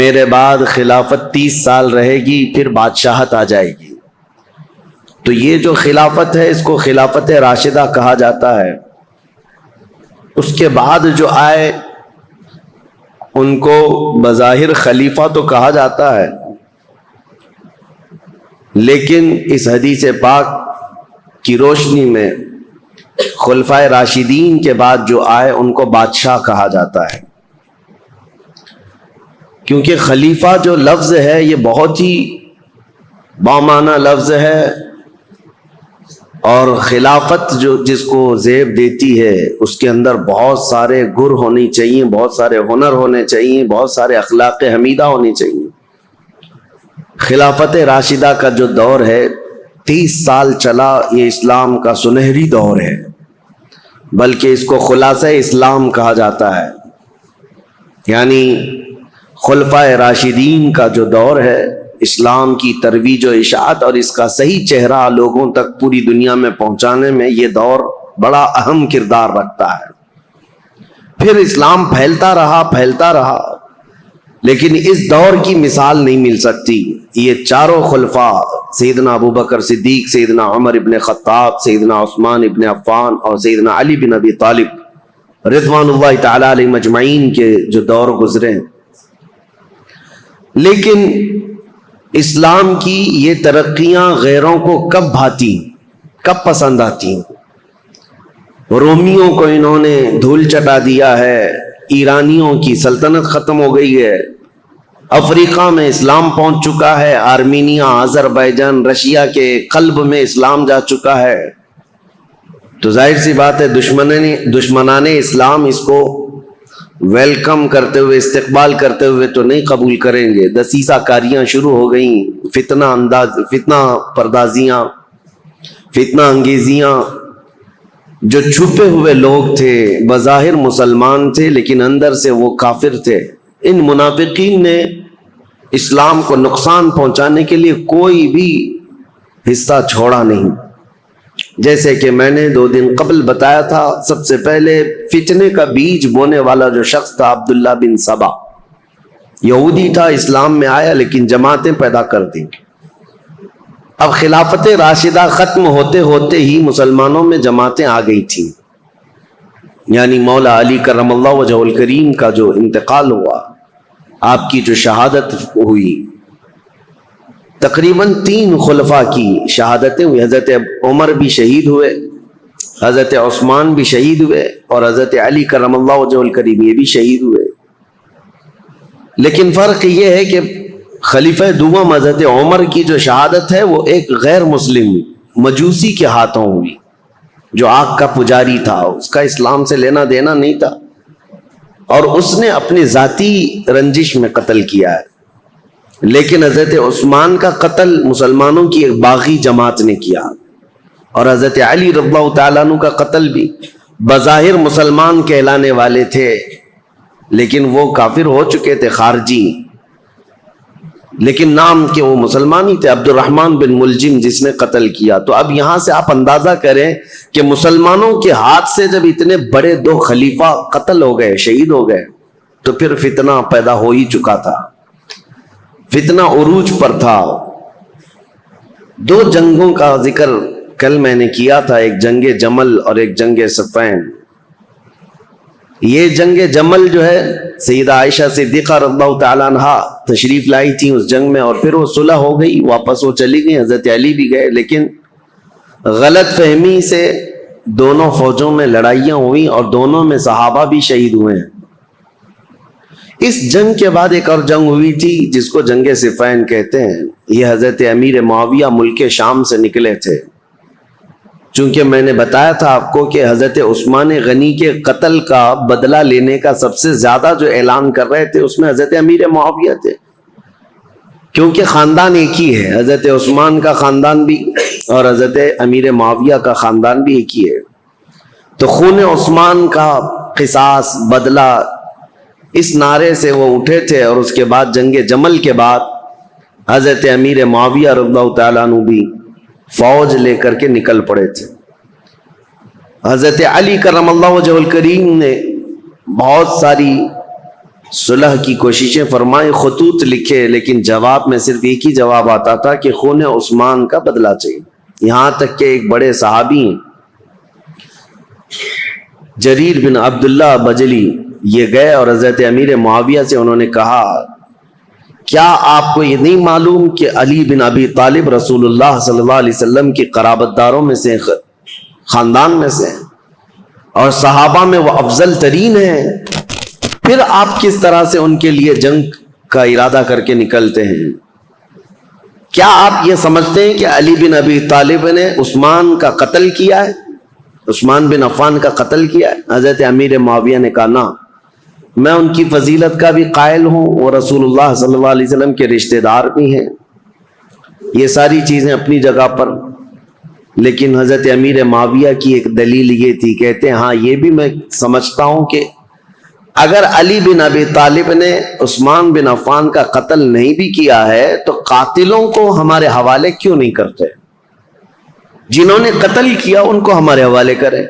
میرے بعد خلافت 30 سال رہے گی، پھر بادشاہت آ جائے گی۔ تو یہ جو خلافت ہے اس کو خلافت راشدہ کہا جاتا ہے۔ اس کے بعد جو آئے ان کو بظاہر خلیفہ تو کہا جاتا ہے، لیکن اس حدیث پاک کی روشنی میں خلفائے راشدین کے بعد جو آئے ان کو بادشاہ کہا جاتا ہے، کیونکہ خلیفہ جو لفظ ہے یہ بہت ہی بامعنی لفظ ہے، اور خلافت جو جس کو زیب دیتی ہے اس کے اندر بہت سارے گر ہونی چاہیے، بہت سارے ہنر ہونے چاہیے، بہت سارے اخلاق حمیدہ ہونی چاہیے۔ خلافت راشدہ کا جو دور ہے 30 سال چلا، یہ اسلام کا سنہری دور ہے، بلکہ اس کو خلاصہ اسلام کہا جاتا ہے۔ یعنی خلفائے راشدین کا جو دور ہے اسلام کی ترویج و اشاعت اور اس کا صحیح چہرہ لوگوں تک پوری دنیا میں پہنچانے میں یہ دور بڑا اہم کردار رکھتا ہے۔ پھر اسلام پھیلتا رہا، لیکن اس دور کی مثال نہیں مل سکتی۔ یہ چاروں خلفاء سیدنا ابوبکر صدیق، سیدنا عمر ابن خطاب، سیدنا عثمان ابن عفان اور سیدنا علی بن ابی طالب رضوان اللہ تعالی علیہم اجمعین کے جو دور گزرے ہیں، لیکن اسلام کی یہ ترقیاں غیروں کو کب بھاتی، کب پسند آتی؟ رومیوں کو انہوں نے دھول چٹا دیا ہے، ایرانیوں کی سلطنت ختم ہو گئی ہے، افریقہ میں اسلام پہنچ چکا ہے، آرمینیا، آذربائیجان، رشیا کے قلب میں اسلام جا چکا ہے۔ تو ظاہر سی بات ہے دشمنان اسلام اس کو ویلکم کرتے ہوئے، استقبال کرتے ہوئے تو نہیں قبول کریں گے۔ دسیسہ کاریاں شروع ہو گئیں، فتنہ پردازیاں، فتنہ انگیزیاں۔ جو چھپے ہوئے لوگ تھے، بظاہر مسلمان تھے لیکن اندر سے وہ کافر تھے، ان منافقین نے اسلام کو نقصان پہنچانے کے لیے کوئی بھی حصہ چھوڑا نہیں۔ جیسے کہ میں نے 2 دن قبل بتایا تھا، سب سے پہلے فتنے کا بیج بونے والا جو شخص تھا عبداللہ بن سبا، یہودی تھا، اسلام میں آیا لیکن جماعتیں پیدا کر دیں۔ اب خلافت راشدہ ختم ہوتے ہوتے ہی مسلمانوں میں جماعتیں آ گئی تھیں، یعنی مولا علی کرم اللہ وجہ الکریم کا جو انتقال ہوا، آپ کی جو شہادت ہوئی، تقریباً 3 خلفاء کی شہادتیں ہوئی۔ حضرت عمر بھی شہید ہوئے، حضرت عثمان بھی شہید ہوئے، اور حضرت علی کرم اللہ وجہ الکریم یہ بھی شہید ہوئے۔ لیکن فرق یہ ہے کہ خلیفہ دوم حضرت عمر کی جو شہادت ہے وہ ایک غیر مسلم مجوسی کے ہاتھوں ہوئی، جو آگ کا پجاری تھا، اس کا اسلام سے لینا دینا نہیں تھا، اور اس نے اپنی ذاتی رنجش میں قتل کیا ہے۔ لیکن حضرت عثمان کا قتل مسلمانوں کی ایک باغی جماعت نے کیا، اور حضرت علی رضی اللہ تعالیٰ عنہ کا قتل بھی بظاہر مسلمان کہلانے والے تھے لیکن وہ کافر ہو چکے تھے، خارجی، لیکن نام کے وہ مسلمان ہی تھے، عبد الرحمن بن ملجم جس نے قتل کیا۔ تو اب یہاں سے آپ اندازہ کریں کہ مسلمانوں کے ہاتھ سے جب اتنے بڑے 2 خلیفہ قتل ہو گئے، شہید ہو گئے، تو پھر فتنہ پیدا ہو ہی چکا تھا، فتنہ عروج پر تھا۔ 2 جنگوں کا ذکر کل میں نے کیا تھا، ایک جنگ جمل اور ایک جنگ صفین۔ یہ جنگ جمل جو ہے سیدہ عائشہ صدیقہ رضی اللہ تعالیٰ عنہا تشریف لائی تھی اس جنگ میں، اور پھر وہ صلح ہو گئی، واپس وہ چلی گئی، حضرت علی بھی گئے، لیکن غلط فہمی سے دونوں فوجوں میں لڑائیاں ہوئیں اور دونوں میں صحابہ بھی شہید ہوئے ہیں۔ اس جنگ کے بعد ایک اور جنگ ہوئی تھی جس کو جنگ صفین کہتے ہیں۔ یہ حضرت امیر معاویہ ملک شام سے نکلے تھے، چونکہ میں نے بتایا تھا آپ کو کہ حضرت عثمان غنی کے قتل کا بدلہ لینے کا سب سے زیادہ جو اعلان کر رہے تھے اس میں حضرت امیر معاویہ تھے، کیونکہ خاندان ایک ہی ہے، حضرت عثمان کا خاندان بھی اور حضرت امیر معاویہ کا خاندان بھی ایک ہی ہے۔ تو خون عثمان کا قصاص، بدلہ، اس نعرے سے وہ اٹھے تھے، اور اس کے بعد جنگ جمل کے بعد حضرت امیر معاویہ رضی اللہ تعالیٰ عنہ بھی فوج لے کر کے نکل پڑے تھے۔ حضرت علی کرم اللہ وجہ الکریم نے بہت ساری صلح کی کوششیں فرمائیں، خطوط لکھے، لیکن جواب میں صرف ایک ہی جواب آتا تھا کہ خون عثمان کا بدلہ چاہیے۔ یہاں تک کہ ایک بڑے صحابی ہیں جریر بن عبداللہ بجلی، یہ گئے اور حضرت امیر معاویہ سے انہوں نے کہا کیا آپ کو یہ نہیں معلوم کہ علی بن ابی طالب رسول اللہ صلی اللہ علیہ وسلم کی قرابت داروں میں سے، خاندان میں سے، اور صحابہ میں وہ افضل ترین ہیں، پھر آپ کس طرح سے ان کے لیے جنگ کا ارادہ کر کے نکلتے ہیں؟ کیا آپ یہ سمجھتے ہیں کہ علی بن ابی طالب نے عثمان کا قتل کیا ہے، عثمان بن عفان کا قتل کیا ہے؟ حضرت امیر معاویہ نے کہا نہ، میں ان کی فضیلت کا بھی قائل ہوں، وہ رسول اللہ صلی اللہ علیہ وسلم کے رشتہ دار بھی ہیں، یہ ساری چیزیں اپنی جگہ پر، لیکن حضرت امیر معاویہ کی ایک دلیل یہ تھی، کہتے ہیں ہاں یہ بھی میں سمجھتا ہوں کہ اگر علی بن ابی طالب نے عثمان بن عفان کا قتل نہیں بھی کیا ہے تو قاتلوں کو ہمارے حوالے کیوں نہیں کرتے؟ جنہوں نے قتل کیا ان کو ہمارے حوالے کرے۔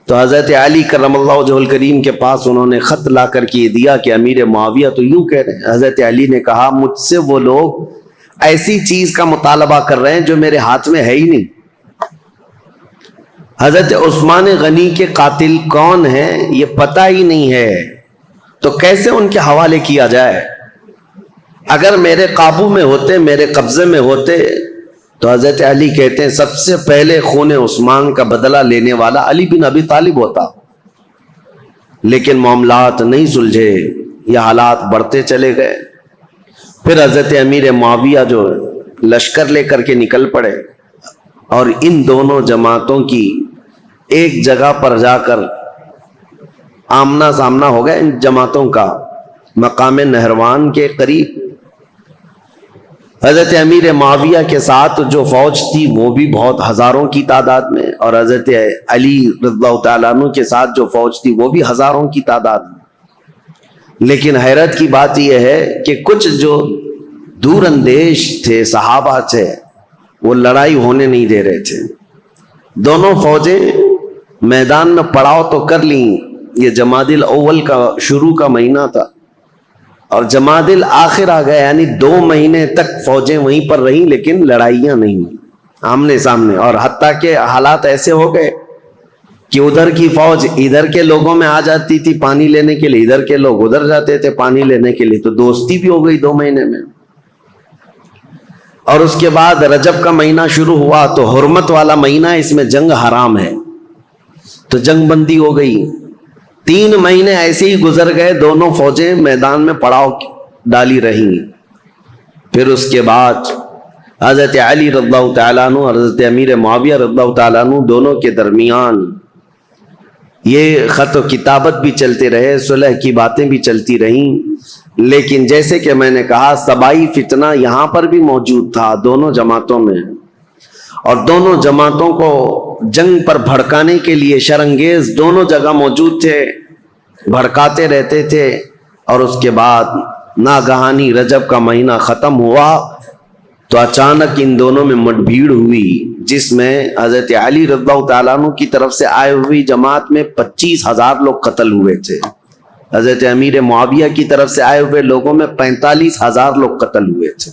تو حضرت علی کرم اللہ وجہہ الکریم کے پاس انہوں نے خط لا کر کے دیا کہ امیر معاویہ تو یوں کہہ رہے ہیں۔ حضرت علی نے کہا مجھ سے وہ لوگ ایسی چیز کا مطالبہ کر رہے ہیں جو میرے ہاتھ میں ہے ہی نہیں۔ حضرت عثمان غنی کے قاتل کون ہیں یہ پتہ ہی نہیں ہے، تو کیسے ان کے حوالے کیا جائے؟ اگر میرے قابو میں ہوتے، میرے قبضے میں ہوتے، تو حضرت علی کہتے ہیں سب سے پہلے خون عثمان کا بدلہ لینے والا علی بن ابی طالب ہوتا، لیکن معاملات نہیں سلجھے، یہ حالات بڑھتے چلے گئے۔ پھر حضرت امیر معاویہ جو لشکر لے کر کے نکل پڑے اور ان دونوں جماعتوں کی ایک جگہ پر جا کر آمنا سامنا ہو گیا، ان جماعتوں کا مقام نہروان کے قریب۔ حضرت امیر معاویہ کے ساتھ جو فوج تھی وہ بھی بہت ہزاروں کی تعداد میں، اور حضرت علی رضی اللہ تعالیٰ عنہ کے ساتھ جو فوج تھی وہ بھی ہزاروں کی تعداد میں۔ لیکن حیرت کی بات یہ ہے کہ کچھ جو دور اندیش تھے صحابہ تھے وہ لڑائی ہونے نہیں دے رہے تھے۔ دونوں فوجیں میدان میں پڑاؤ تو کر لیں، یہ جمادی الاول کا شروع کا مہینہ تھا اور جمادی الاخر آ گیا، یعنی 2 مہینے تک فوجیں وہیں پر رہیں لیکن لڑائیاں نہیں آمنے سامنے، اور حتیٰ کہ حالات ایسے ہو گئے کہ ادھر کی فوج ادھر کے لوگوں میں آ جاتی تھی پانی لینے کے لیے، ادھر کے لوگ ادھر جاتے تھے پانی لینے کے لیے، تو دوستی بھی ہو گئی 2 مہینے میں۔ اور اس کے بعد رجب کا مہینہ شروع ہوا تو حرمت والا مہینہ، اس میں جنگ حرام ہے، تو جنگ بندی ہو گئی۔ 3 مہینے ایسے ہی گزر گئے، دونوں فوجیں میدان میں پڑاؤ ڈالی رہیں۔ پھر اس کے بعد حضرت علی رضی اللہ تعالیٰ عنہ اور حضرت امیر معاویہ رضی اللہ تعالیٰ عنہ دونوں کے درمیان یہ خط و کتابت بھی چلتے رہے، صلح کی باتیں بھی چلتی رہیں، لیکن جیسے کہ میں نے کہا سبائی فتنہ یہاں پر بھی موجود تھا دونوں جماعتوں میں، اور دونوں جماعتوں کو جنگ پر بھڑکانے کے لیے شرانگیز دونوں جگہ موجود تھے، بھڑکاتے رہتے تھے۔ اور اس کے بعد ناگہانی رجب کا مہینہ ختم ہوا تو اچانک ان دونوں میں مٹ بھیڑ ہوئی، جس میں حضرت علی رضی اللہ تعالیٰ عنہ کی طرف سے آئے ہوئی جماعت میں 25,000 لوگ قتل ہوئے تھے، حضرت امیر معاویہ کی طرف سے آئے ہوئے لوگوں میں 45,000 لوگ قتل ہوئے تھے۔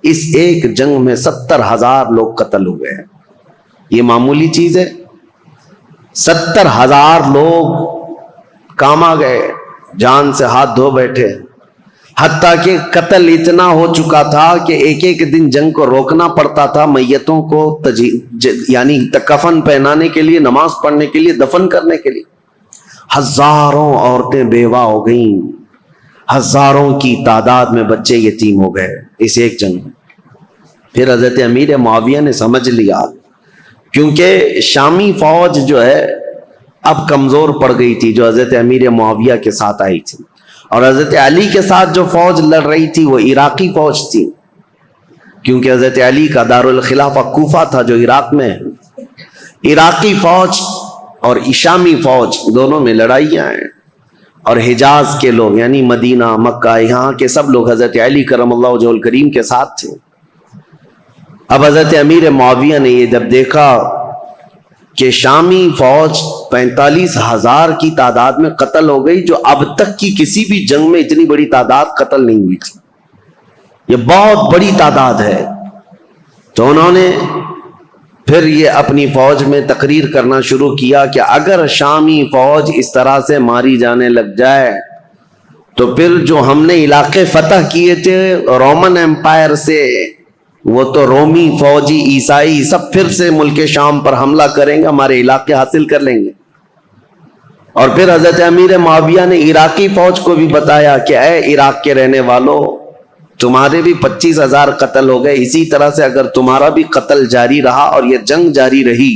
اس ایک جنگ میں 70,000 لوگ قتل ہوئے ہیں، یہ معمولی چیز ہے؟ 70,000 لوگ کام آ گئے، جان سے ہاتھ دھو بیٹھے، حتیٰ کہ قتل اتنا ہو چکا تھا کہ ایک ایک دن جنگ کو روکنا پڑتا تھا، میتوں کو یعنی کفن پہنانے کے لیے، نماز پڑھنے کے لیے، دفن کرنے کے لیے۔ ہزاروں عورتیں بیوہ ہو گئیں، ہزاروں کی تعداد میں بچے یتیم ہو گئے اس ایک جنگ میں۔ پھر حضرت امیر معاویہ نے سمجھ لیا، کیونکہ شامی فوج جو ہے اب کمزور پڑ گئی تھی جو حضرت امیر معاویہ کے ساتھ آئی تھی، اور حضرت علی کے ساتھ جو فوج لڑ رہی تھی وہ عراقی فوج تھی، کیونکہ حضرت علی کا دارالخلافہ کوفہ تھا جو عراق میں ہے۔ عراقی فوج اور شامی فوج دونوں میں لڑائیاں ہیں، اور حجاز کے لوگ یعنی مدینہ، مکہ، یہاں کے سب لوگ حضرت علی کرم اللہ وجہہ الکریم کے ساتھ تھے۔ اب حضرت امیر معاویہ نے یہ جب دیکھا کہ شامی فوج 45,000 کی تعداد میں قتل ہو گئی، جو اب تک کی کسی بھی جنگ میں اتنی بڑی تعداد قتل نہیں ہوئی تھی. یہ بہت بڑی تعداد ہے. تو انہوں نے پھر یہ اپنی فوج میں تقریر کرنا شروع کیا کہ اگر شامی فوج اس طرح سے ماری جانے لگ جائے تو پھر جو ہم نے علاقے فتح کیے تھے رومن ایمپائر سے، وہ تو رومی فوجی عیسائی سب پھر سے ملک شام پر حملہ کریں گے، ہمارے علاقے حاصل کر لیں گے. اور پھر حضرت امیر معاویہ نے عراقی فوج کو بھی بتایا کہ اے عراق کے رہنے والوں، تمہارے بھی 25,000 قتل ہو گئے، اسی طرح سے اگر تمہارا بھی قتل جاری رہا اور یہ جنگ جاری رہی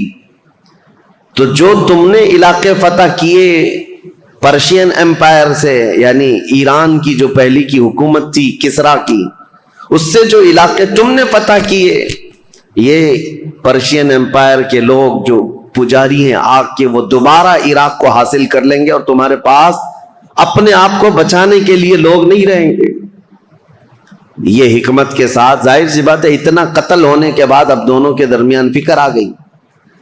تو جو تم نے علاقے فتح کیے پرشین ایمپائر سے، یعنی ایران کی جو پہلی کی حکومت تھی کسرا کی، اس سے جو علاقے تم نے فتح کیے، یہ پرشین ایمپائر کے لوگ جو پجاری ہیں آگ کے، وہ دوبارہ عراق کو حاصل کر لیں گے اور تمہارے پاس اپنے آپ کو بچانے کے لیے لوگ نہیں رہیں گے. یہ حکمت کے ساتھ، ظاہر سی بات ہے اتنا قتل ہونے کے بعد اب دونوں کے درمیان فکر آ گئی.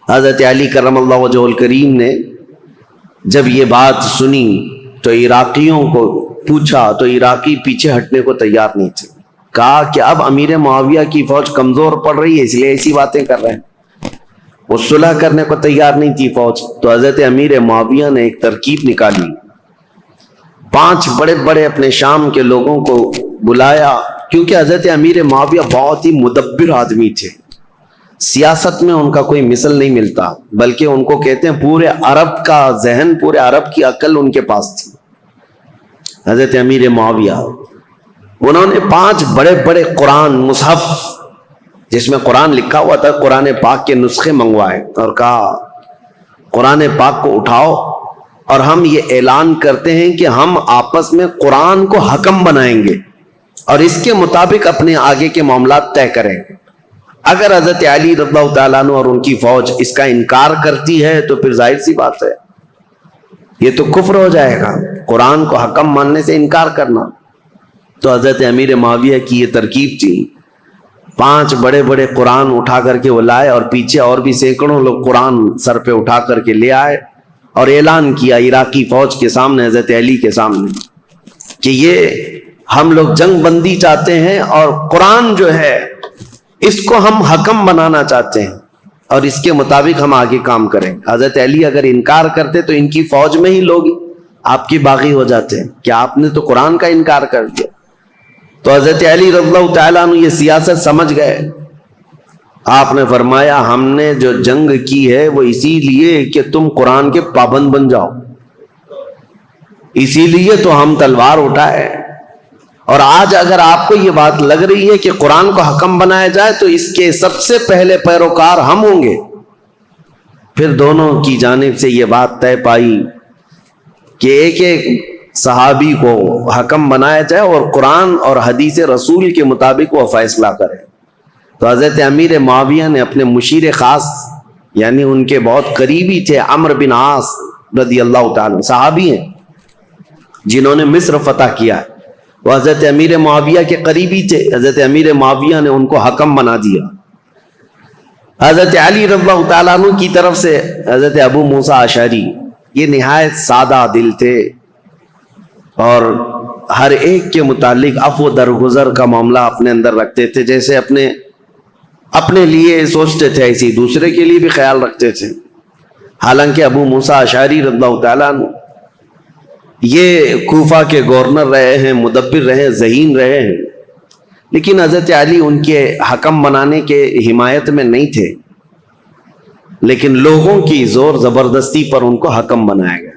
حضرت علی کرم اللہ وجہہ الکریم نے جب یہ بات سنی تو عراقیوں کو پوچھا تو عراقی پیچھے ہٹنے کو تیار نہیں تھے. کہا کہ اب امیر معاویہ کی فوج کمزور پڑ رہی ہے، اس لیے ایسی باتیں کر رہے ہیں. وہ صلح کرنے کو تیار نہیں تھی فوج. تو حضرت امیر معاویہ نے ایک ترکیب نکالی، 5 بڑے بڑے اپنے شام کے لوگوں کو بلایا، کیونکہ حضرت امیر معاویہ بہت ہی مدبر آدمی تھے، سیاست میں ان کا کوئی مثل نہیں ملتا، بلکہ ان کو کہتے ہیں پورے عرب کا ذہن، پورے عرب کی عقل ان کے پاس تھی. حضرت امیر معاویہ انہوں نے 5 بڑے بڑے قرآن مصحف جس میں قرآن لکھا ہوا تھا، قرآن پاک کے نسخے منگوائے اور کہا قرآن پاک کو اٹھاؤ اور ہم یہ اعلان کرتے ہیں کہ ہم آپس میں قرآن کو حکم بنائیں گے اور اس کے مطابق اپنے آگے کے معاملات طے کریں گے. اگر حضرت علی رضی اللہ تعالیٰ عنہ اور ان کی فوج اس کا انکار کرتی ہے تو پھر ظاہر سی بات ہے یہ تو کفر ہو جائے گا، قرآن کو حکم ماننے سے انکار کرنا. تو حضرت امیر معاویہ کی یہ ترکیب تھی، 5 بڑے بڑے قرآن اٹھا کر کے وہ لائے اور پیچھے اور بھی سینکڑوں لوگ قرآن سر پہ اٹھا کر کے لے آئے اور اعلان کیا عراقی فوج کے سامنے، حضرت علی کے سامنے، کہ یہ ہم لوگ جنگ بندی چاہتے ہیں اور قرآن جو ہے اس کو ہم حکم بنانا چاہتے ہیں اور اس کے مطابق ہم آگے کام کریں. حضرت علی اگر انکار کرتے تو ان کی فوج میں ہی لوگ آپ کی باغی ہو جاتے ہیں کہ آپ نے تو قرآن کا انکار کر دیا. تو حضرت علی رضی اللہ تعالیٰ عنہ یہ سیاست سمجھ گئے. آپ نے فرمایا ہم نے جو جنگ کی ہے وہ اسی لیے کہ تم قرآن کے پابند بن جاؤ، اسی لیے تو ہم تلوار اٹھائے. اور آج اگر آپ کو یہ بات لگ رہی ہے کہ قرآن کو حکم بنایا جائے تو اس کے سب سے پہلے پیروکار ہم ہوں گے. پھر دونوں کی جانب سے یہ بات طے پائی کہ ایک ایک صحابی کو حکم بنایا جائے اور قرآن اور حدیث رسول کے مطابق وہ فیصلہ کرے. تو حضرت امیر معاویہ نے اپنے مشیر خاص، یعنی ان کے بہت قریبی تھے عمرو بن عاص رضی اللہ تعالیٰ، صحابی ہیں جنہوں نے مصر فتح کیا، وہ حضرت امیر معاویہ کے قریبی تھے. حضرت امیر معاویہ نے ان کو حکم بنا دیا. حضرت علی رضی اللہ تعالیٰ عنہ کی طرف سے حضرت ابو موسیٰ اشعری، یہ نہایت سادہ دل تھے اور ہر ایک کے متعلق عفو درگزر کا معاملہ اپنے اندر رکھتے تھے. جیسے اپنے لیے سوچتے تھے ایسے دوسرے کے لیے بھی خیال رکھتے تھے. حالانکہ ابو موسیٰ اشعری رضی اللہ تعالیٰ عنہ یہ کوفہ کے گورنر رہے ہیں، مدبر رہے، ذہین رہے ہیں، لیکن حضرت علی ان کے حکم بنانے کے حمایت میں نہیں تھے، لیکن لوگوں کی زور زبردستی پر ان کو حکم بنایا گیا.